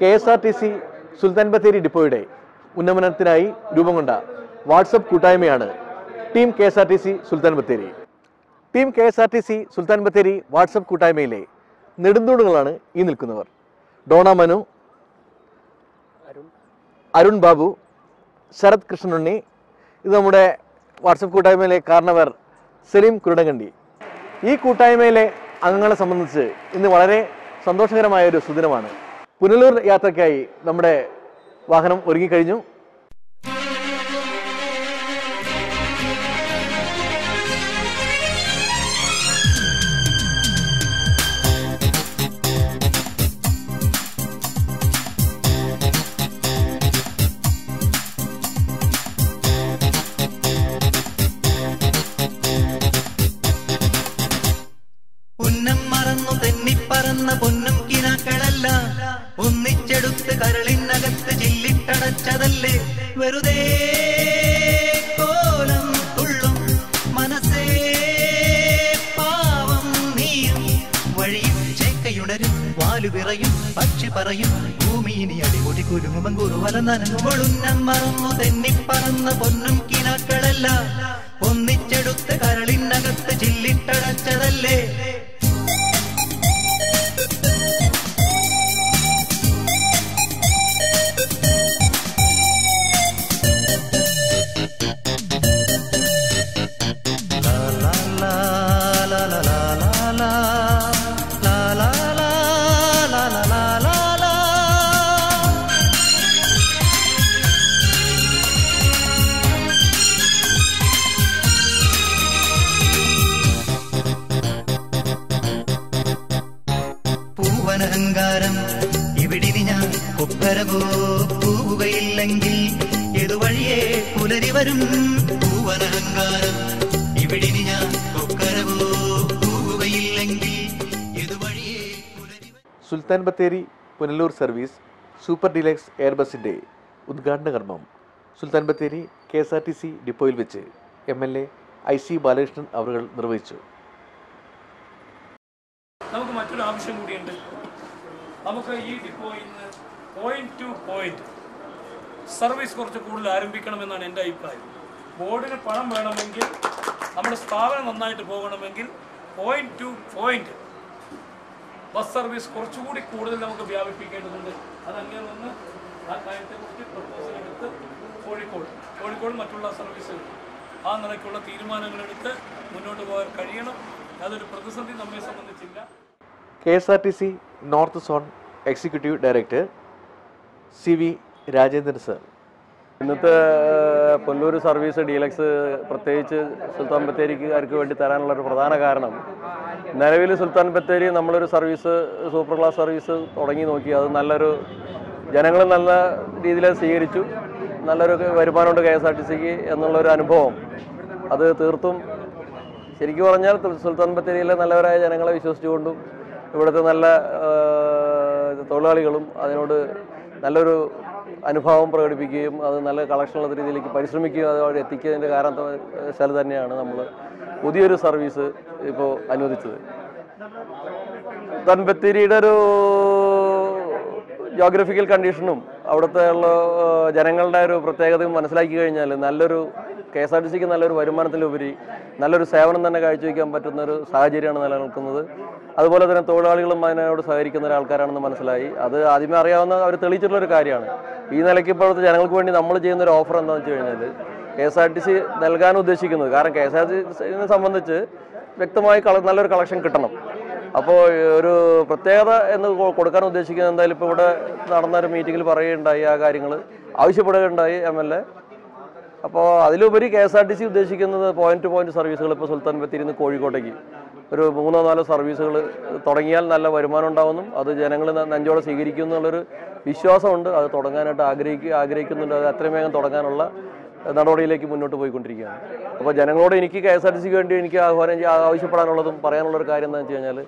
KSRTC Sultan Bathery ഡിപ്പോയുടെ ഉന്നമനത്തിനായി രൂപം കൊണ്ട വാട്സപ്പ് കൂട്ടായ്മയാണ് team KSRTC Sultan Bathery. Team KSRTC Sultan Bathery WhatsApp കൂട്ടായ്മയിലെ നെടുന്തൂണുകളാണ് ഈ നിൽക്കുന്നവർ. ഡോണ മനു, അരുൺ ബാബു, ശരത് കൃഷ്ണനുണ്ണി. ഇത് നമ്മുടെ വാട്സപ്പ് കൂട്ടായ്മയിലെ കാരണവർ സലീം കുരുടങ്കണ്ടി. ഈ കൂട്ടായ്മയിലെ അംഗങ്ങളെ സംബന്ധിച്ച് ഇന്ന് വളരെ സന്തോഷകരമായ ഒരു സുദിനമാണ്. പുനലൂർ യാത്രയ്ക്കായി നമ്മുടെ വാഹനം ഒരുങ്ങിക്കഴിഞ്ഞു. പൊന്നും കിനാക്കളല്ല ഒന്നിച്ചെടുത്ത് കരളിനകത്ത് ചില്ലിട്ടടച്ചതല്ലേ വെറുതെ കോലം തുള്ളും മനസ്സേ പാവം നീയും വഴിയും ചേക്കയുണരും വാലുപിറയും പക്ഷി പറയും ഭൂമിയിനി അടിപൊടി കുരുങ്ങുമ്പം കുറുവല നനങ്ങുമ്പോഴുന്നം മറന്നു തെന്നിപ്പറന്ന പൊന്നും കിനാക്കളല്ല ഒന്നിച്ചെടുത്ത് കരളിനകത്ത് ചില്ലിട്ടടച്ചതല്ലേ. പൂവനഹങ്കാരം ഇവിടിനി ഞാൻ കൊപ്പരവോ പോവുകയില്ലെങ്കിൽ ഏതുവഴിയേ പുലരി വരും. പൂവനഹങ്കാരം ഇവിടിനി ഞാൻ കൊക്കരവോ പോവുകയില്ലെങ്കിൽ ഏതുവഴിയേ പുലരി വരും. Sultan Bathery Punalur service super deluxe എയർബസിൻ്റെ ഉദ്ഘാടന കർമ്മം സുൽത്താൻ ബത്തേരി KSRTC ഡിപ്പോയിൽ വെച്ച് MLA IC ബാലകൃഷ്ണൻ അവർ നിർവഹിച്ചു. നമുക്ക് മറ്റൊരു ആവശ്യം കൂടിയുണ്ട്. നമുക്ക് ഈ ഡിപ്പോയിൽ നിന്ന് പോയിന്റ് ടു പോയിന്റ് സർവീസ് കുറച്ച് കൂടുതൽ ആരംഭിക്കണമെന്നാണ് എൻ്റെ അഭിപ്രായം. ബോർഡിന് പണം വേണമെങ്കിൽ, നമ്മുടെ സ്ഥാപനം നന്നായിട്ട് പോകണമെങ്കിൽ point two point bus service കുറച്ചുകൂടി കൂടുതൽ നമുക്ക് വ്യാപിപ്പിക്കേണ്ടതുണ്ട്. അതങ്ങനെ നിന്ന് ആ കാര്യത്തെക്കുറിച്ച് പ്രപ്പോസൽ എടുത്ത് കോഴിക്കോട് മറ്റുള്ള സർവീസുകൾ ആ നിലയ്ക്കുള്ള തീരുമാനങ്ങളെടുത്ത് മുന്നോട്ട് പോകാൻ കഴിയണം. അതൊരു പ്രതിസന്ധി നമ്മെ സംബന്ധിച്ചില്ല. KSRTC north zone executive director CV Rajendran sir. ഇന്നത്തെ പുനലൂർ സർവീസ് ഡീലക്സ് പ്രത്യേകിച്ച് സുൽത്താൻ ബത്തേരിക്കാർക്ക് വേണ്ടി തരാനുള്ളൊരു പ്രധാന കാരണം, നിലവിൽ സുൽത്താൻ ബത്തേരി നമ്മളൊരു സർവീസ് സൂപ്പർ ക്ലാസ് സർവീസ് തുടങ്ങി നോക്കി. അത് നല്ലൊരു ജനങ്ങൾ നല്ല രീതിയിൽ സ്വീകരിച്ചു. നല്ലൊരു വരുമാനമുണ്ട് KSRTCക്ക് എന്നുള്ളൊരു അനുഭവം. അത് തീർത്തും ശരിക്കും പറഞ്ഞാൽ സുൽത്താൻ ബത്തേരിയിലെ നല്ലവരായ ജനങ്ങളെ വിശ്വസിച്ചുകൊണ്ടും ഇവിടുത്തെ നല്ല തൊഴിലാളികളും അതിനോട് നല്ലൊരു അനുഭവം പ്രകടിപ്പിക്കുകയും അത് നല്ല കളക്ഷനുള്ള രീതിയിലേക്ക് പരിശ്രമിക്കുകയും അതോടെ എത്തിക്കുന്നതിൻ്റെ കാരണവശാൽ തന്നെയാണ് നമ്മൾ പുതിയൊരു സർവീസ് ഇപ്പോൾ അനുവദിച്ചത്. സുൽത്താൻ ബത്തേരിയുടെ ഒരു ജോഗ്രഫിക്കൽ കണ്ടീഷനും അവിടുത്തെ ഉള്ള ജനങ്ങളുടെ ഒരു പ്രത്യേകതയും മനസ്സിലാക്കി കഴിഞ്ഞാൽ നല്ലൊരു KSRTCക്ക് നല്ലൊരു വരുമാനത്തിലുപരി നല്ലൊരു സേവനം തന്നെ കാഴ്ചവെക്കാൻ പറ്റുന്നൊരു സാഹചര്യമാണ് നിലനിൽക്കുന്നത്. അതുപോലെ തന്നെ തൊഴിലാളികളും അതിനോട് സഹകരിക്കുന്ന ഒരാൾക്കാരാണെന്ന് മനസ്സിലായി. അത് ആദ്യമേ അറിയാവുന്ന അവർ തെളിയിച്ചിട്ടുള്ളൊരു കാര്യമാണ്. ഈ നിലയ്ക്ക് ഇപ്പോഴത്തെ ജനങ്ങൾക്ക് വേണ്ടി നമ്മൾ ചെയ്യുന്നൊരു ഓഫർ എന്താണെന്ന് വെച്ച് കഴിഞ്ഞാൽ KSRTC നൽകാൻ ഉദ്ദേശിക്കുന്നത്, കാരണം KSRTCനെ സംബന്ധിച്ച് വ്യക്തമായി നല്ലൊരു കളക്ഷൻ കിട്ടണം. അപ്പോൾ ഒരു പ്രത്യേകത എന്ന് കൊടുക്കാൻ ഉദ്ദേശിക്കുന്നത് എന്തായാലും ഇപ്പോൾ ഇവിടെ നടന്നൊരു മീറ്റിങ്ങിൽ പറയുകയുണ്ടായി, ആ കാര്യങ്ങൾ ആവശ്യപ്പെടുകയുണ്ടായി MLA. അപ്പോൾ അതിലുപരി KSRTC ഉദ്ദേശിക്കുന്നത് പോയിന്റ് ടു പോയിന്റ് സർവീസുകൾ ഇപ്പോൾ സുൽത്താൻ ബത്തേരിയിൽ നിന്ന് കോഴിക്കോട്ടേക്ക് ഒരു 3-4 സർവീസുകൾ തുടങ്ങിയാൽ നല്ല വരുമാനം ഉണ്ടാവുമെന്നും അത് ജനങ്ങൾ നെഞ്ചോടെ സ്വീകരിക്കും എന്നുള്ളൊരു വിശ്വാസമുണ്ട്. അത് തുടങ്ങാനായിട്ട് ആഗ്രഹിക്കുന്നുണ്ട്. അത് അത്രയും വേഗം തുടങ്ങാനുള്ള നടപടിയിലേക്ക് മുന്നോട്ട് പോയിക്കൊണ്ടിരിക്കുകയാണ്. അപ്പോൾ ജനങ്ങളോട് എനിക്ക് KSRTCക്ക് വേണ്ടി എനിക്ക് ആവശ്യപ്പെടാനുള്ളതും പറയാനുള്ളൊരു കാര്യം എന്താണെന്ന് വെച്ച് കഴിഞ്ഞാൽ,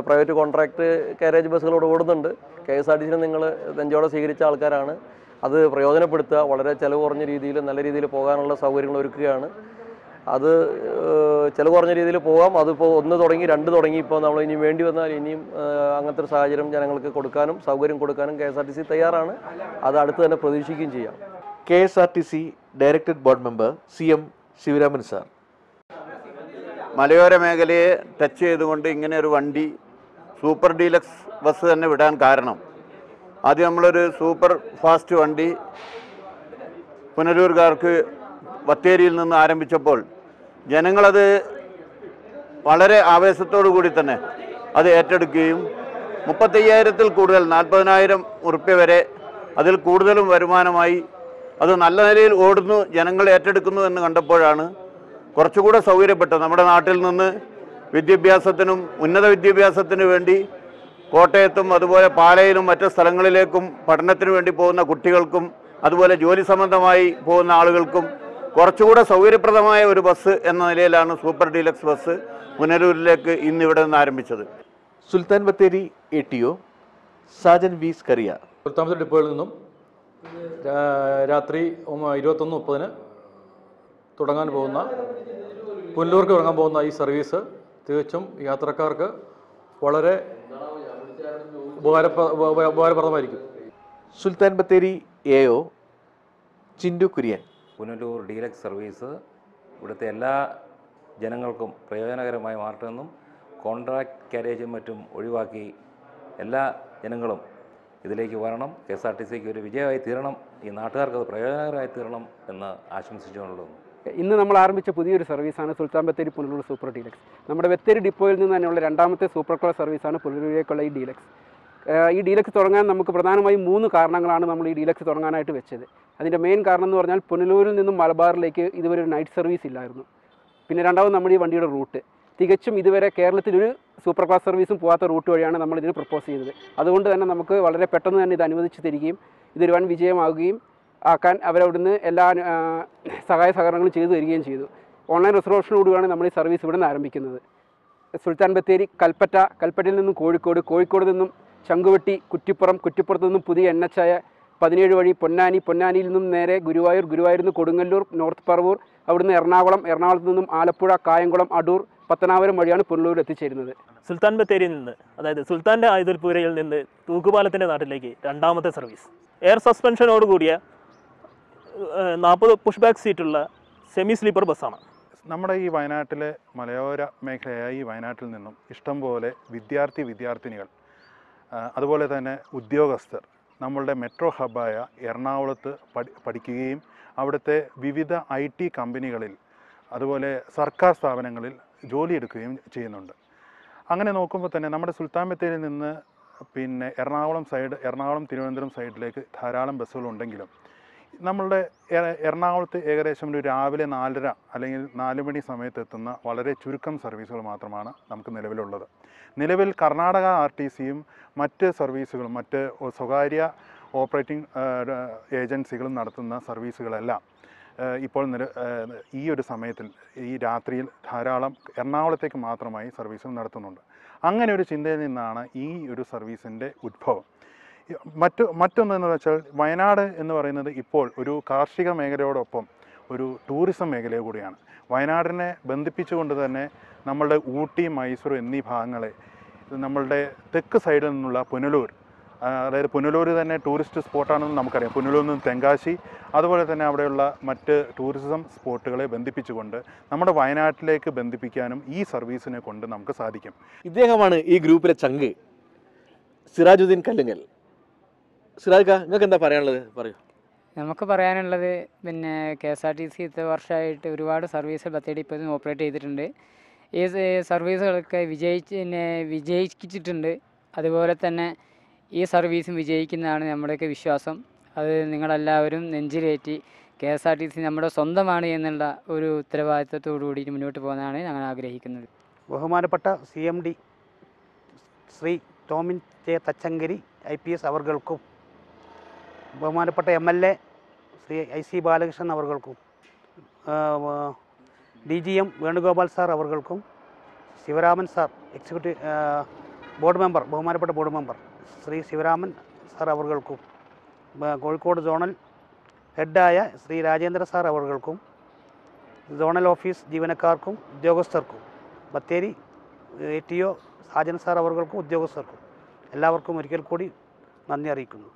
പ്രൈവറ്റ് കോൺട്രാക്ട് കാരേജ് ബസ്സുകളോട് ഓടുന്നുണ്ട്. KSRTCനെ നിങ്ങൾ നെഞ്ചോടെ സ്വീകരിച്ച ആൾക്കാരാണ്. അത് പ്രയോജനപ്പെടുത്തുക. വളരെ ചിലവ് കുറഞ്ഞ രീതിയിൽ നല്ല രീതിയിൽ പോകാനുള്ള സൗകര്യങ്ങൾ ഒരുക്കുകയാണ്. അത് ചിലവ് കുറഞ്ഞ രീതിയിൽ പോകാം. അതിപ്പോൾ 1 തുടങ്ങി 2 തുടങ്ങി, ഇപ്പോൾ നമ്മൾ ഇനി വേണ്ടി വന്നാൽ ഇനിയും അങ്ങനത്തെ ഒരു സാഹചര്യം ജനങ്ങൾക്ക് കൊടുക്കാനും സൗകര്യം കൊടുക്കാനും KSRTC തയ്യാറാണ്. അത് അടുത്ത് തന്നെ പ്രതീക്ഷിക്കുകയും ചെയ്യാം. KSRTC directorate board member CM Sivaraman sir. മലയോര മേഖലയെ ടച്ച് ചെയ്തുകൊണ്ട് ഇങ്ങനെ ഒരു വണ്ടി സൂപ്പർ ഡീലക്സ് ബസ് തന്നെ വിടാൻ കാരണം, ആദ്യം നമ്മളൊരു സൂപ്പർ ഫാസ്റ്റ് വണ്ടി പുനലൂർകാർക്ക് ബത്തേരിയിൽ നിന്ന് ആരംഭിച്ചപ്പോൾ ജനങ്ങളത് വളരെ ആവേശത്തോടു കൂടി തന്നെ അത് ഏറ്റെടുക്കുകയും 35,000-ൽ കൂടുതൽ 40,000 ഉറുപ്പ്യ വരെ അതിൽ കൂടുതലും വരുമാനമായി അത് നല്ല നിലയിൽ ഓടുന്നു, ജനങ്ങൾ ഏറ്റെടുക്കുന്നു എന്ന് കണ്ടപ്പോഴാണ് കുറച്ചുകൂടെ സൗകര്യപ്പെട്ടത്. നമ്മുടെ നാട്ടിൽ നിന്ന് വിദ്യാഭ്യാസത്തിനും ഉന്നത വിദ്യാഭ്യാസത്തിനു വേണ്ടി കോട്ടയത്തും അതുപോലെ പാലയിലും മറ്റ് സ്ഥലങ്ങളിലേക്കും പഠനത്തിന് വേണ്ടി പോകുന്ന കുട്ടികൾക്കും അതുപോലെ ജോലി സംബന്ധമായി പോകുന്ന ആളുകൾക്കും കുറച്ചുകൂടെ സൗകര്യപ്രദമായ ഒരു ബസ് എന്ന നിലയിലാണ് സൂപ്പർ ഡീലക്സ് ബസ് പുനലൂരിലേക്ക് ഇന്നിവിടെ നിന്ന് ആരംഭിച്ചത്. Sultan Bathery ATO Sajan V. സ്കറിയ. സുൽത്താൻ ബത്തേരി ഡിപ്പോയിൽ നിന്നും രാത്രി 21:30 തുടങ്ങാൻ പോകുന്ന പുനലൂർക്ക് തുടങ്ങാൻ പോകുന്ന ഈ സർവീസ് തികച്ചും യാത്രക്കാർക്ക് വളരെ ഉപകാരപ്രദമായിരിക്കും. Sultan Bathery AO Chindu Kurian. Punalur deluxe service ഇവിടുത്തെ എല്ലാ ജനങ്ങൾക്കും പ്രയോജനകരമായി മാറണമെന്നും കോൺട്രാക്ട് കാരേജും മറ്റും ഒഴിവാക്കി എല്ലാ ജനങ്ങളും ഇതിലേക്ക് വരണം. KSRTCക്ക് ഒരു വിജയമായി തീരണം, ഈ നാട്ടുകാർക്ക് അത് പ്രയോജനകരമായി തീരണം എന്ന് ആശംസിച്ചുകൊണ്ടുള്ളൂ. ഇന്ന് നമ്മൾ ആരംഭിച്ച പുതിയൊരു സർവീസാണ് സുൽത്താൻ ബത്തേരി പുനലൂർ സൂപ്പർ ഡീലക്സ്. നമ്മുടെ ബത്തേരി ഡിപ്പോയിൽ നിന്ന് തന്നെയുള്ള 2ാമത്തെ സൂപ്പർ ക്ലാസ് സർവീസാണ് പുനലൂരിലേക്കുള്ള ഈ ഡീലക്സ്. ഈ ഡീലക്സ് തുടങ്ങാൻ നമുക്ക് പ്രധാനമായും 3 കാരണങ്ങളാണ് നമ്മൾ ഈ ഡീലക്സ് തുടങ്ങാനായിട്ട് വെച്ചത്. അതിൻ്റെ മെയിൻ കാരണം എന്ന് പറഞ്ഞാൽ പുനലൂരിൽ നിന്നും മലബാറിലേക്ക് ഇതുവരെ ഒരു നൈറ്റ് സർവീസ് ഇല്ലായിരുന്നു. പിന്നെ രണ്ടാമത് നമ്മുടെ ഈ വണ്ടിയുടെ റൂട്ട് തികച്ചും ഇതുവരെ കേരളത്തിലൊരു സൂപ്പർ ക്ലാസ് സർവീസും പോകാത്ത റൂട്ട് വഴിയാണ് നമ്മൾ ഇതിന് പ്രപ്പോസ് ചെയ്തത്. അതുകൊണ്ട് തന്നെ നമുക്ക് വളരെ പെട്ടെന്ന് തന്നെ ഇത് അനുവദിച്ച് തരികയും ഇതൊരു വൻ വിജയമാവുകയും ആക്കാൻ അവരവിടുന്ന് എല്ലാ സഹായ സഹകരണങ്ങളും ചെയ്തു തരികയും ചെയ്തു. ഓൺലൈൻ റിസർവേഷനോടുകൂടിയാണ് നമ്മൾ ഈ സർവീസ് ഇവിടെ നിന്ന് ആരംഭിക്കുന്നത്. സുൽത്താൻ ബത്തേരി, കൽപ്പറ്റയിൽ നിന്നും കോഴിക്കോട് നിന്നും ചങ്കുവെട്ടി, കുറ്റിപ്പുറത്ത് നിന്നും പുതിയ NH 17 വഴി പൊന്നാനിയിൽ നിന്നും നേരെ ഗുരുവായൂരിൽ നിന്ന് കൊടുങ്ങല്ലൂർ, നോർത്ത് പറവൂർ, അവിടുന്ന് എറണാകുളത്ത് നിന്നും ആലപ്പുഴ, കായംകുളം, അടൂർ, പത്തനാപുരം വഴിയാണ് പുനലൂർ എത്തിച്ചേരുന്നത്. സുൽത്താൻ ബത്തേരിയിൽ നിന്ന്, അതായത് സുൽത്താൻ്റെ ആയുധൽപൂരയിൽ നിന്ന് തൂക്കുപാലത്തിൻ്റെ നാട്ടിലേക്ക് 2ാമത്തെ സർവീസ് എയർ സസ്പെൻഷനോട് കൂടിയ 40 പുഷ് ബാക്ക് സീറ്റുള്ള സെമി സ്ലീപ്പർ ബസ്സാണ്. നമ്മുടെ ഈ വയനാട്ടിലെ മലയോര മേഖലയായ ഈ വയനാട്ടിൽ നിന്നും ഇഷ്ടംപോലെ വിദ്യാർത്ഥിനികൾ അതുപോലെ തന്നെ ഉദ്യോഗസ്ഥർ നമ്മളുടെ മെട്രോ ഹബ്ബായ എറണാകുളത്ത് പഠിക്കുകയും അവിടുത്തെ വിവിധ IT കമ്പനികളിൽ അതുപോലെ സർക്കാർ സ്ഥാപനങ്ങളിൽ ജോലിയെടുക്കുകയും ചെയ്യുന്നുണ്ട്. അങ്ങനെ നോക്കുമ്പോൾ തന്നെ നമ്മുടെ സുൽത്താൻ ബത്തേരിയിൽ നിന്ന് പിന്നെ എറണാകുളം തിരുവനന്തപുരം സൈഡിലേക്ക് ധാരാളം ബസ്സുകളുണ്ടെങ്കിലും നമ്മളുടെ എറണാകുളത്ത് ഏകദേശം ഒരു രാവിലെ 4:30 അല്ലെങ്കിൽ 4 മണി സമയത്ത് എത്തുന്ന വളരെ ചുരുക്കം സർവീസുകൾ മാത്രമാണ് നമുക്ക് നിലവിലുള്ളത്. നിലവിൽ കർണാടക RTCയും മറ്റ് സർവീസുകളും മറ്റ് സ്വകാര്യ ഓപ്പറേറ്റിംഗ് ഏജൻസികളും നടത്തുന്ന സർവീസുകളെല്ലാം ഇപ്പോൾ ഈ ഒരു സമയത്തിൽ ഈ രാത്രിയിൽ ധാരാളം എറണാകുളത്തേക്ക് മാത്രമായി സർവീസുകൾ നടത്തുന്നുണ്ട്. അങ്ങനെ ഒരു ചിന്തയിൽ നിന്നാണ് ഈ ഒരു സർവീസിൻ്റെ ഉദ്ഭവം. മറ്റൊന്നെന്ന് വെച്ചാൽ വയനാട് എന്ന് പറയുന്നത് ഇപ്പോൾ ഒരു കാർഷിക മേഖലയോടൊപ്പം ഒരു ടൂറിസം മേഖല കൂടിയാണ്. വയനാടിനെ ബന്ധിപ്പിച്ചുകൊണ്ട് തന്നെ നമ്മളുടെ ഊട്ടി, മൈസൂർ എന്നീ ഭാഗങ്ങളെ നമ്മളുടെ തെക്ക് സൈഡിൽ നിന്നുള്ള പുനലൂർ, അതായത് പുനലൂർ തന്നെ ടൂറിസ്റ്റ് സ്പോട്ടാണെന്ന് നമുക്കറിയാം. പുനലൂരിൽ നിന്ന് തെങ്കാശി, അതുപോലെ തന്നെ അവിടെയുള്ള മറ്റ് ടൂറിസം സ്പോട്ടുകളെ ബന്ധിപ്പിച്ചുകൊണ്ട് നമ്മുടെ വയനാട്ടിലേക്ക് ബന്ധിപ്പിക്കാനും ഈ സർവീസിനെ കൊണ്ട് നമുക്ക് സാധിക്കും. ഇദ്ദേഹമാണ് ഈ ഗ്രൂപ്പിലെ ചങ്ക്, സിറാജുദ്ദീൻ കല്ലുങ്ങൽ. സിറാജ്, നിങ്ങൾക്ക് എന്താ പറയാനുള്ളത്? പറയൂ. നമുക്ക് പറയാനുള്ളത് പിന്നെ KSRTC ഇത്ര വർഷമായിട്ട് ഒരുപാട് സർവീസ് ബത്തേരി ഇപ്പോൾ ഓപ്പറേറ്റ് ചെയ്തിട്ടുണ്ട്. ഈ സർവീസുകളൊക്കെ വിജയിച്ചിട്ടുണ്ട്. അതുപോലെ തന്നെ ഈ സർവീസും വിജയിക്കുന്നതാണ് നമ്മുടെയൊക്കെ വിശ്വാസം. അത് നിങ്ങളെല്ലാവരും നെഞ്ചിലേറ്റി KSRTC നമ്മുടെ സ്വന്തമാണ് എന്നുള്ള ഒരു ഉത്തരവാദിത്വത്തോടു കൂടി മുന്നോട്ട് പോകുന്നതാണ് ഞങ്ങൾ ആഗ്രഹിക്കുന്നത്. ബഹുമാനപ്പെട്ട CMD Shri Tomin J. Thachankary IPS അവർക്കും, ബഹുമാനപ്പെട്ട MLA ശ്രീ IC ബാലകൃഷ്ണൻ അവർക്കും, DGM വേണുഗോപാൽ സാർ അവർക്കും, ശിവരാമൻ സാർ എക്സിക്യൂട്ടീവ് ബഹുമാനപ്പെട്ട board member Shri Sivaraman sir അവർക്കും, കോഴിക്കോട് സോണൽ ഹെഡായ ശ്രീ രാജേന്ദ്ര സാർ അവർക്കും, സോണൽ ഓഫീസ് ജീവനക്കാർക്കും ഉദ്യോഗസ്ഥർക്കും ബത്തേരി ATO സാജൻ സാർ അവർക്കും ഉദ്യോഗസ്ഥർക്കും എല്ലാവർക്കും ഒരിക്കൽ കൂടി നന്ദി അറിയിക്കുന്നു.